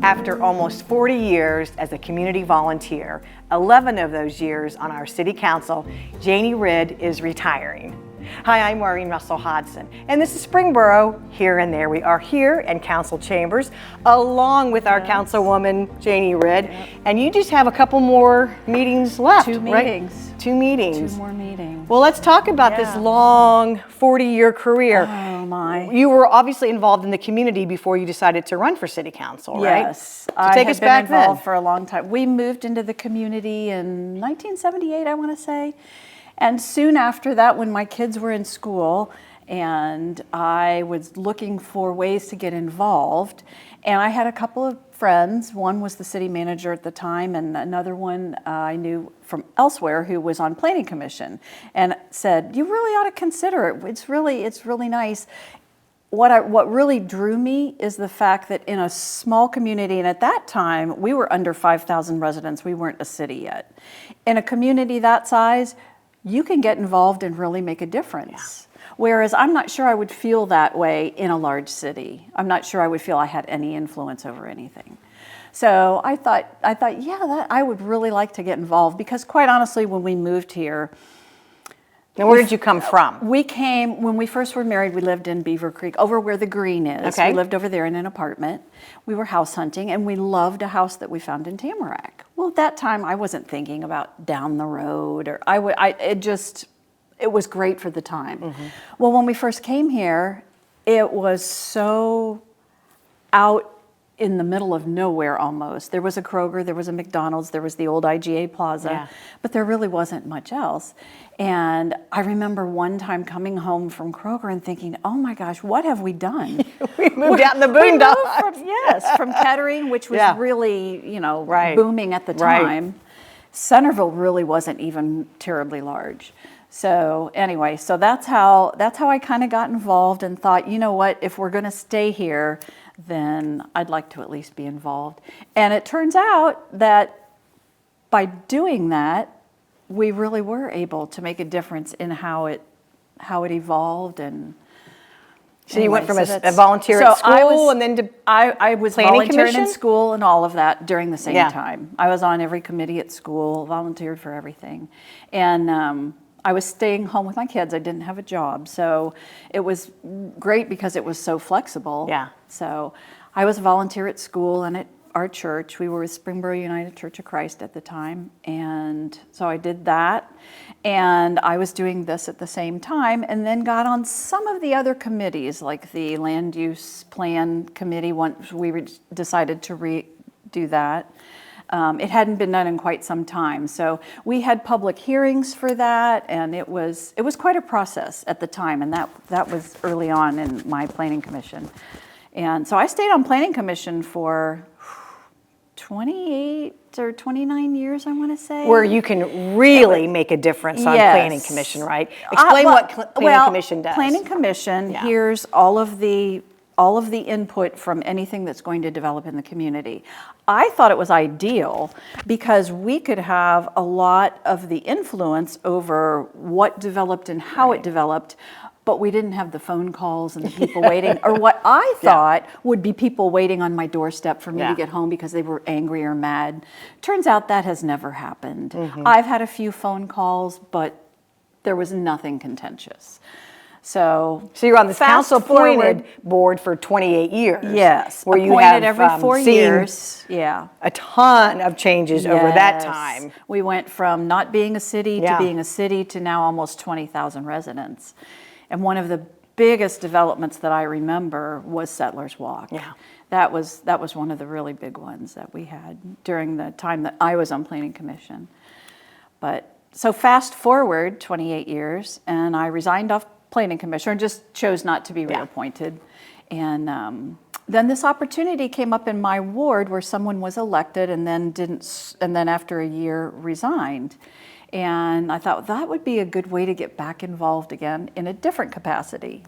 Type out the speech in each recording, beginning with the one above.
After almost 40 years as a community volunteer, 11 of those years on our city council, Janie Ridd is retiring. Hi, I'm Maureen Russell Hodson, and this is Springboro, Here and There. We are here in council chambers, along with our councilwoman, Janie Ridd, and you just have a couple more meetings left, Two right? meetings. Two meetings. Two more meetings. Well, let's talk about this long 40-year career. Oh my. You were obviously involved in the community before you decided to run for city council, right? Yes. So I take had us been back involved then. for a long time. We moved into the community in 1978, I want to say. And soon after that, when my kids were in school, and I was looking for ways to get involved, and I had a couple of friends. One was the city manager at the time, and another one I knew from elsewhere who was on planning commission, and said, "You really ought to consider it. It's really nice." What really drew me is the fact that in a small community, and at that time we were under 5,000 residents. We weren't a city yet. In a community that size, you can get involved and really make a difference. Yeah. Whereas I'm not sure I would feel that way in a large city. I'm not sure I would feel I had any influence over anything. So I thought, yeah, I would really like to get involved, because quite honestly, when we moved here. Now, where did you come from? We came, when we first were married, we lived in Beaver Creek, over where the green is. Okay. We lived over there in an apartment. We were house hunting, and we loved a house that we found in Tamarack. Well, at that time, I wasn't thinking about down the road, or it was great for the time. Mm-hmm. Well, when we first came here, it was so out in the middle of nowhere almost. There was a Kroger, there was a McDonald's, there was the old IGA Plaza, but there really wasn't much else. And I remember one time coming home from Kroger and thinking, oh my gosh, what have we done? We moved out in the boondocks. From Kettering, which was really, booming at the time. Right. Centerville really wasn't even terribly large. So anyway, so that's how I kind of got involved and thought, you know what, if we're going to stay here, then I'd like to at least be involved. And it turns out that by doing that, we really were able to make a difference in how it evolved. And so you went from a volunteer at school and then to I was volunteering in school and all of that during the same time. I was on every committee at school, volunteered for everything. And I was staying home with my kids. I didn't have a job. So it was great because it was so flexible. Yeah. So I was a volunteer at school and at our church. We were with Springboro United Church of Christ at the time. And so I did that. And I was doing this at the same time, and then got on some of the other committees, like the Land Use Plan Committee, once we decided to redo that. It hadn't been done in quite some time. So we had public hearings for that, and it was quite a process at the time, and that was early on in my planning commission. And so I stayed on planning commission for 28 or 29 years, I want to say. Where you can really make a difference on planning commission, right? Explain what planning commission does. Planning commission hears all of the input from anything that's going to develop in the community. I thought it was ideal because we could have a lot of the influence over what developed and how it developed, but we didn't have the phone calls and the people waiting, or what I thought would be people waiting on my doorstep for me to get home because they were angry or mad. Turns out that has never happened. Mm-hmm. I've had a few phone calls, but there was nothing contentious. So you're on this council-appointed board for 28 years. Yes, where you appointed have every 4 years. Yeah, a ton of changes over that time. We went from not being a city to being a city to now almost 20,000 residents. And one of the biggest developments that I remember was Settlers Walk. Yeah, that was one of the really big ones that we had during the time that I was on Planning Commission. But so fast forward 28 years, and I resigned off Planning Commissioner and just chose not to be reappointed. And then this opportunity came up in my ward where someone was elected and then after a year resigned. And I thought that would be a good way to get back involved again in a different capacity.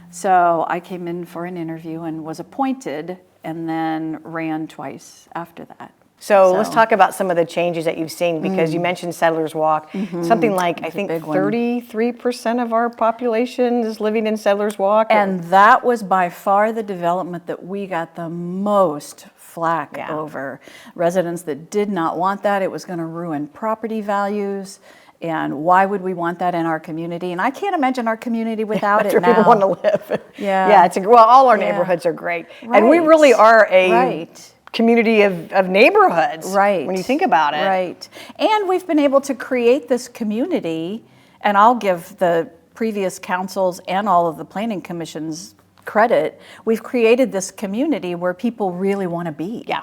So I came in for an interview and was appointed, and then ran twice after that. So let's talk about some of the changes that you've seen, because you mentioned Settlers Walk. Something like, I think 33% of our population is living in Settlers Walk. And that was by far the development that we got the most flack over. Residents that did not want that. It was going to ruin property values. And why would we want that in our community? And I can't imagine our community without it now. People want to live. Yeah. Well, all our neighborhoods are great. And we really are a community of neighborhoods, when you think about it. Right. And we've been able to create this community, and I'll give the previous councils and all of the planning commissions credit. We've created this community where people really want to be. Yeah.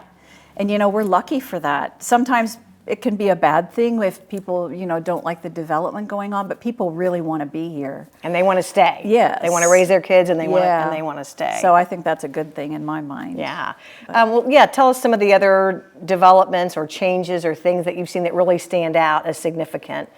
And, we're lucky for that. Sometimes it can be a bad thing if people, don't like the development going on, but people really want to be here. And they want to stay. Yes. They want to raise their kids, and they want to stay. So I think that's a good thing in my mind. Yeah. Tell us some of the other developments or changes or things that you've seen that really stand out as significant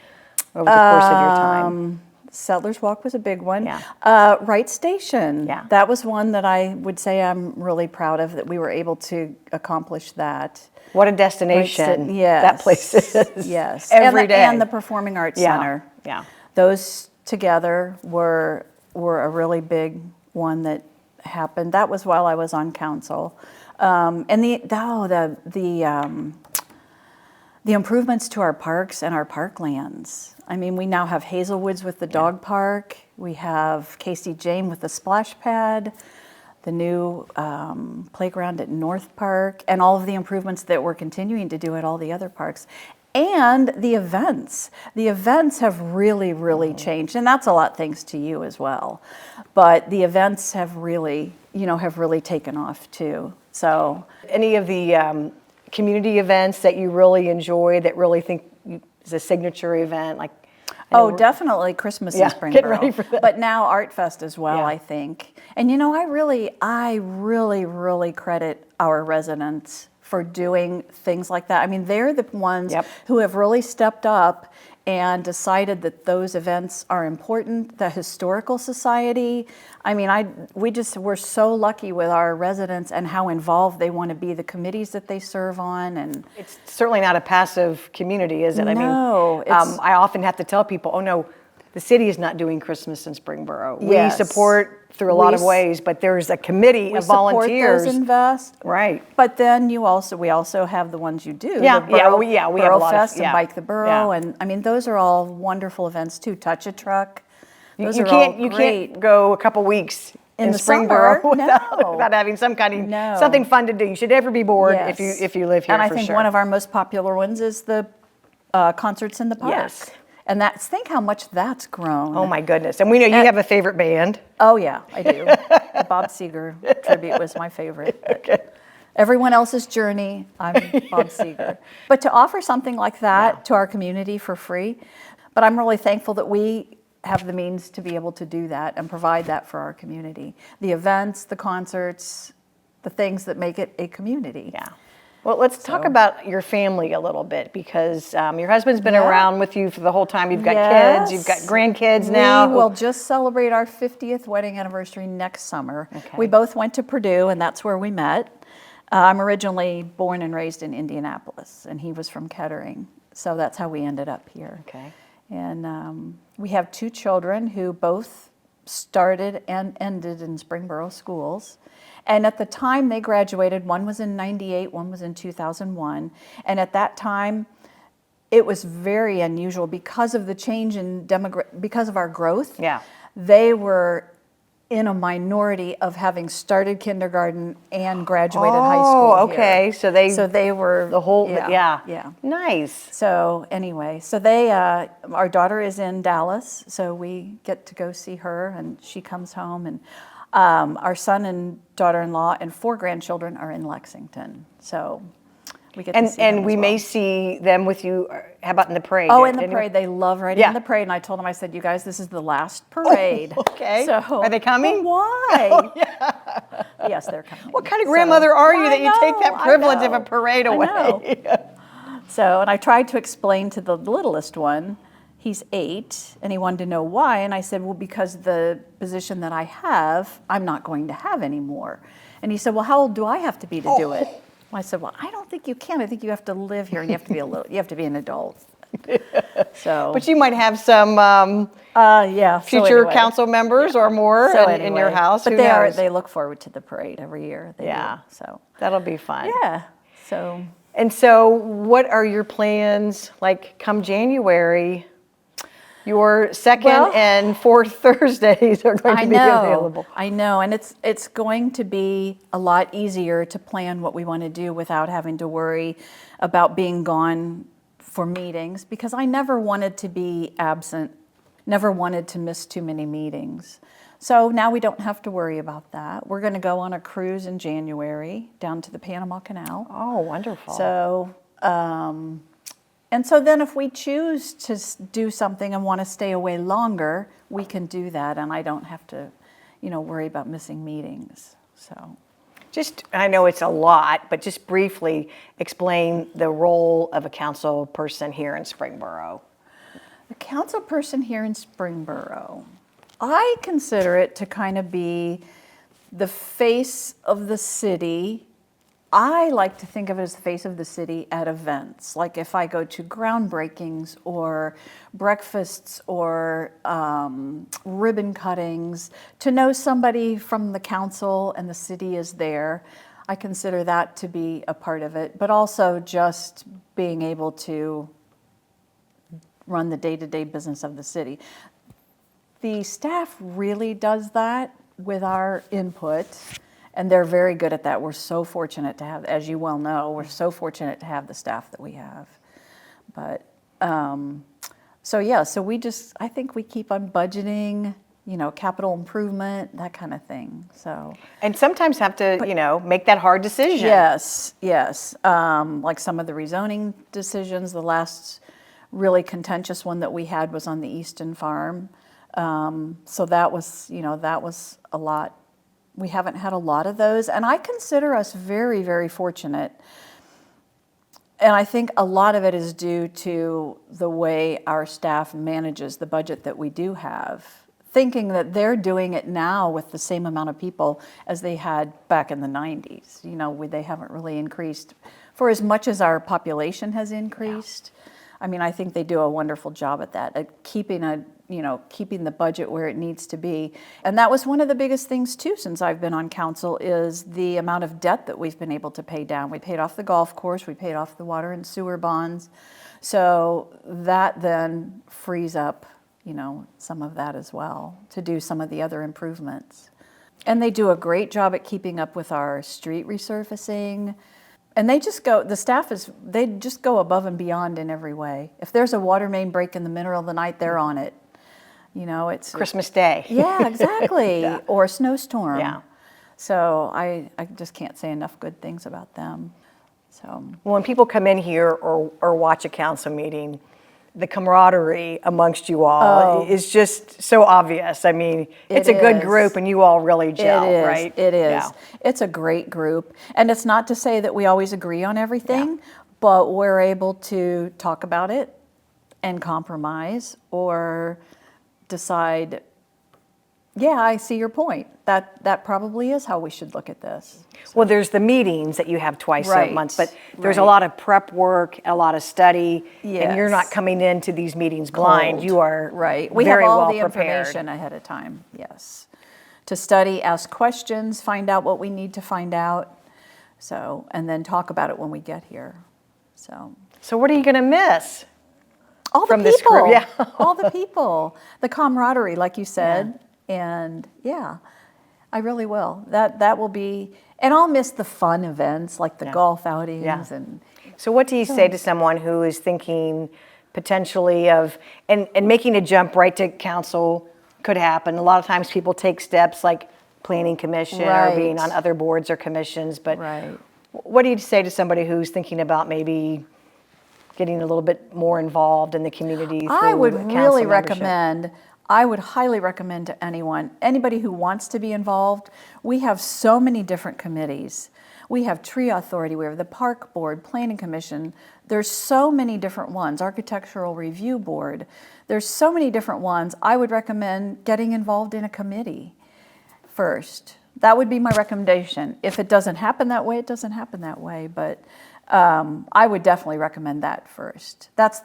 over the course of your time. Settlers Walk was a big one. Yeah. Wright Station. Yeah. That was one that I would say I'm really proud of, that we were able to accomplish that. What a destination that place is. Yes. Every day. And the Performing Arts Center. Yeah. Those together were a really big one that happened. That was while I was on council. And the improvements to our parks and our parklands. I mean, we now have Hazelwoods with the dog park. We have Casey Jane with the splash pad, the new playground at North Park, and all of the improvements that we're continuing to do at all the other parks. And the events. The events have really, really changed, and that's a lot thanks to you as well. But the events have really taken off too. So, any of the community events that you really enjoy, that really think is a signature event, like? Definitely Christmas in Springboro. Getting ready for that. But now Art Fest as well, I think. And I really credit our residents for doing things like that. I mean, they're the ones who have really stepped up and decided that those events are important. The Historical Society, I mean, we're so lucky with our residents and how involved they want to be, the committees that they serve on. And it's certainly not a passive community, is it? No. I often have to tell people, oh no, the city is not doing Christmas in Springboro. We support through a lot of ways, but there's a committee of volunteers. We support those invest. Right. But then we also have the ones you do. We have a lot Fest of, and Bike the Borough, and I mean those are all wonderful events too. Touch a Truck. You can't go a couple weeks in Springboro without having something fun to do. You should never be bored if you live here. And I think one of our most popular ones is the concerts in the park. Yes. And think how much that's grown. Oh my goodness. And we know you have a favorite band. Oh yeah, I do. The Bob Seger tribute was my favorite. Okay. Everyone else's journey, I'm Bob Seger. But to offer something like that to our community for free, but I'm really thankful that we have the means to be able to do that and provide that for our community. The events, the concerts, the things that make it a community. Yeah. Well, let's talk about your family a little bit, because your husband's been around with you for the whole time. You've got kids, you've got grandkids now. We will just celebrate our 50th wedding anniversary next summer. Okay. We both went to Purdue, and that's where we met. I'm originally born and raised in Indianapolis, and he was from Kettering. So that's how we ended up here. Okay. And we have 2 children who both started and ended in Springboro schools. And at the time they graduated, one was in 98, one was in 2001. And at that time, it was very unusual because of the change in because of our growth. Yeah. They were in a minority of having started kindergarten and graduated high school. Oh, okay. Here. So they were the whole, yeah. Nice. So anyway, they, our daughter is in Dallas, so we get to go see her, and she comes home, and our son and daughter-in-law and 4 grandchildren are in Lexington. So we get to see them and we may see them with you. How about in the parade? Oh, in the parade, they love riding in the parade. And I told them, I said, you guys, this is the last parade. Oh, okay. So are they coming? Why? Oh, yeah. Yes, they're coming. What kind of grandmother are you that you take that privilege of a parade away? So, and I tried to explain to the littlest one, he's 8, and he wanted to know why. And I said, well, because the position that I have, I'm not going to have anymore. And he said, well, how old do I have to be to do it? I said, well, I don't think you can. I think you have to live here and you have to be you have to be an adult. So, But you might have some yeah, future council members or more in your house. But Who knows? they look forward to the parade every year. They Yeah. do, so That'll be fun. yeah. So And so what are your plans like come January? Your second and fourth Thursdays are going to be available. I know, and it's going to be a lot easier to plan what we want to do without having to worry about being gone for meetings, because I never wanted to be absent, never wanted to miss too many meetings. So now we don't have to worry about that. We're going to go on a cruise in January down to the Panama Canal. Oh, wonderful. So, and so then if we choose to do something and want to stay away longer, we can do that, and I don't have to, worry about missing meetings. So, I know it's a lot, but just briefly explain the role of a council person here in Springboro. The council person here in Springboro, I consider it to kind of be the face of the city. I like to think of it as the face of the city at events, like if I go to groundbreakings or breakfasts or ribbon cuttings, to know somebody from the council and the city is there. I consider that to be a part of it, but also just being able to run the day-to-day business of the city. The staff really does that with our input. And they're very good at that. We're so fortunate to have, as you well know, we're so fortunate to have the staff that we have. But, so I think we keep on budgeting, capital improvement, that kind of thing, so. And sometimes have to, make that hard decision. Yes. Like some of the rezoning decisions, the last really contentious one that we had was on the Easton Farm. So that was a lot. We haven't had a lot of those, and I consider us very, very fortunate. And I think a lot of it is due to the way our staff manages the budget that we do have, thinking that they're doing it now with the same amount of people as they had back in the 90s. They haven't really increased for as much as our population has increased. Yeah. I mean, I think they do a wonderful job at that, at keeping the budget where it needs to be. And that was one of the biggest things too, since I've been on council, is the amount of debt that we've been able to pay down. We paid off the golf course, we paid off the water and sewer bonds. So that then frees up, some of that as well to do some of the other improvements. And they do a great job at keeping up with our street resurfacing. And they just go above and beyond in every way. If there's a water main break in the middle of the night, they're on it. It's Christmas Day. Yeah, exactly. Yeah. Or a snowstorm. Yeah. So I just can't say enough good things about them. So when people come in here or watch a council meeting, the camaraderie amongst you all is just so obvious. I mean, it's a good group and you all really gel, right? It is. Yeah. It's a great group. And it's not to say that we always agree on everything, but we're able to talk about it and compromise or decide, yeah, I see your point. That probably is how we should look at this. So. Well, there's the meetings that you have twice a month, but there's a lot of prep work, a lot of study, and you're not coming into these meetings blind. You are We very have all well the prepared. information ahead of time, yes. To study, ask questions, find out what we need to find out, and then talk about it when we get here. So what are you going to miss? All the from people, this group? Yeah. all the people, the camaraderie, like you said, and I really will. That will be, and I'll miss the fun events like the golf outings and. So what do you say to someone who is thinking potentially of and making a jump right to council could happen? A lot of times people take steps like planning commission or being on other boards or commissions, but what do you say to somebody who's thinking about maybe getting a little bit more involved in the community through I would really recommend. I would highly recommend to anybody who wants to be involved. We have so many different committees. We have Tree Authority, we have the Park Board, Planning Commission. There's so many different ones, Architectural Review Board. There's so many different ones. I would recommend getting involved in a committee first. That would be my recommendation. If it doesn't happen that way, it doesn't happen that way. But I would definitely recommend that first. That's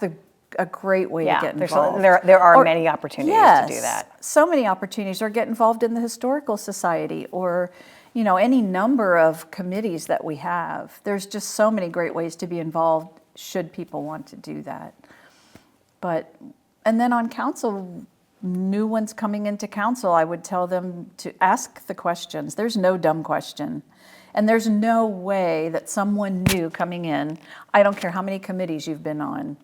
a great way to get involved. There are many opportunities to do that. So many opportunities. Or get involved in the Historical Society, or any number of committees that we have. There's just so many great ways to be involved should people want to do that. And then on council, new ones coming into council, I would tell them to ask the questions. There's no dumb question. And there's no way that someone new coming in, I don't care how many committees you've been on,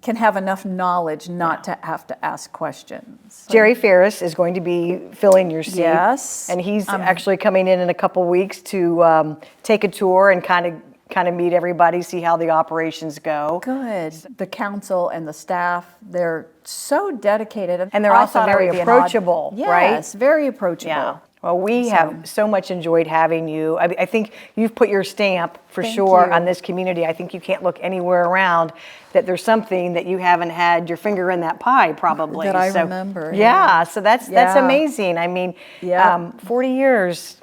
can have enough knowledge not to have to ask questions. So, Jerry Ferris is going to be filling your seat. Yes. And he's actually coming in a couple weeks to take a tour and kind of meet everybody, see how the operations go. Good. The council and the staff, they're so dedicated. And they're also very approachable, right? Yes, very approachable. Yeah. Well, we have so much enjoyed having you. I think you've put your stamp for sure on this community. I think you can't look anywhere around that there's something that you haven't had your finger in that pie, probably. That I remember. Yeah, so that's amazing. I mean, 40 years.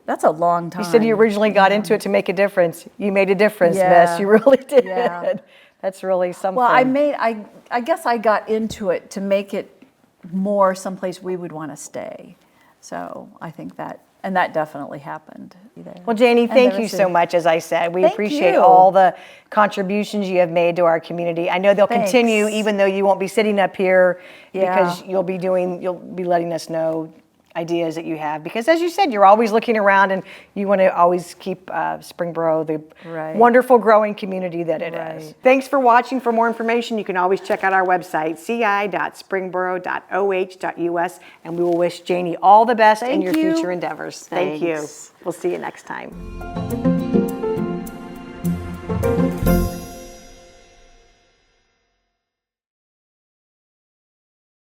That's a long time. You said you originally got into it to make a difference. You made a difference, miss. You really did. Yeah. That's really something. Well, I guess I got into it to make it more someplace we would want to stay. So I think that definitely happened. Well, Janie, thank you so much. As I said, we appreciate you. all the contributions you have made to our community. I know they'll continue, even though you won't be sitting up here, because you'll be letting us know ideas that you have. Because as you said, you're always looking around and you want to always keep Springboro the wonderful growing community that it is. Thanks for watching. For more information, you can always check out our website, ci.springboro.oh.us, and we will wish Janie all the best in your future endeavors. Thank you. We'll see you next time.